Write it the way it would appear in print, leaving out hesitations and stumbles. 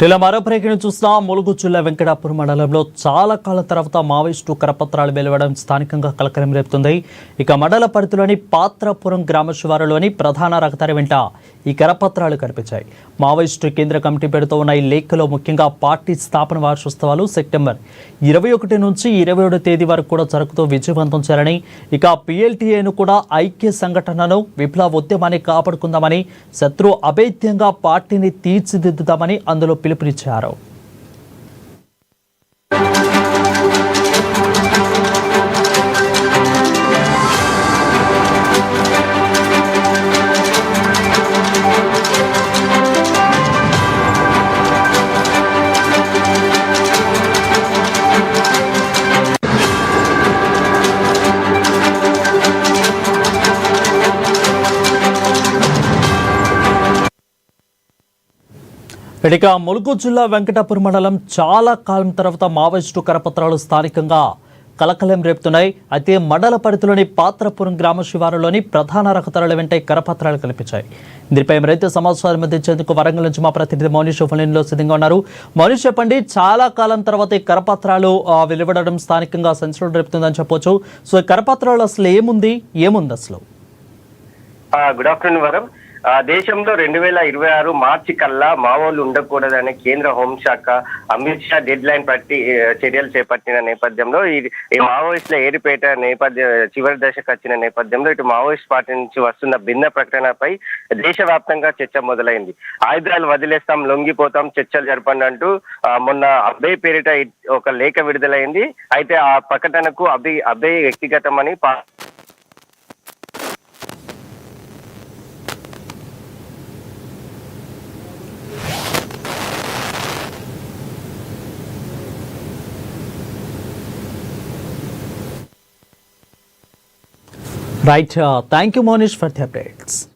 ఇటీవల మరో ప్రకటన చూసిన ములుగు జిల్లా వెంకటాపురం మండలంలో చాలా కాలం తర్వాత మావోయిస్టు కరపత్రాలు వెలువడడం స్థానికంగా కలకలం రేపుతుంది. ఇక మండల పరిధిలోని పాత్రపురం గ్రామ శివారులోని ప్రధాన రహదారి వెంట ఈ కరపత్రాలు కనిపించాయి. మావోయిస్టు కేంద్ర కమిటీ పెడుతూ ఉన్న ఈ లేఖలో ముఖ్యంగా పార్టీ స్థాపన వార్షికోత్సవాలు సెప్టెంబర్ 21 నుంచి 27 తేదీ వరకు కూడా జరుగుతూ విజయవంతం చేయాలని, ఇక PLTA కూడా ఐక్య సంఘటనను విప్లవ ఉద్యమాన్ని కాపాడుకుందామని, శత్రు అభేద్యంగా పార్టీని తీర్చిదిద్దుదామని అందులో పిలుపునిచ్చారు. ఇక ములుగు జిల్లా వెంకటాపురం మండలం చాలా కాలం తర్వాత మావోయిస్టు కరపత్రాలు స్థానికంగా కలకలం రేపుతున్నాయి. అయితే మండల పరిధిలోని పాత్రపురం గ్రామ శివారులోని ప్రధాన రహదారుల వెంట కరపత్రాలు కనిపించాయి. దీనిపై మరింత సమాచారం అందించేందుకు వరంగల్ నుంచి మా ప్రతినిధి మౌనిష్ ఫోన్లో సిద్ధంగా ఉన్నారు. మౌనిష్, చెప్పండి, చాలా కాలం తర్వాత ఈ కరపత్రాలు వెలువడడం స్థానికంగా సంచలనం రేపుతుందని చెప్పొచ్చు. సో ఈ కరపత్రాలు అసలు ఏముంది అసలు? గుడ్ ఆఫ్టర్నూన్ వరం. దేశంలో 2026 మార్చి కల్లా మావోలు ఉండకూడదనే కేంద్ర హోంశాఖ అమిత్ షా డెడ్ లైన్ పట్టి చర్యలు చేపట్టిన నేపథ్యంలో ఈ మావోయిస్టుల ఏరిపేట చివరి దశకు వచ్చిన నేపథ్యంలో ఇటు మావోయిస్ట్ పార్టీ నుంచి వస్తున్న భిన్న ప్రకటనపై దేశవ్యాప్తంగా చర్చ మొదలైంది. ఆయుధాలు వదిలేస్తాం, లొంగిపోతాం, చర్చలు జరపండి అంటూ మొన్న అబ్బే పేరిట ఒక లేఖ విడుదలైంది. అయితే ఆ ప్రకటనకు అబ్బే వ్యక్తిగతమని Right. Thank you, Monish, for the updates.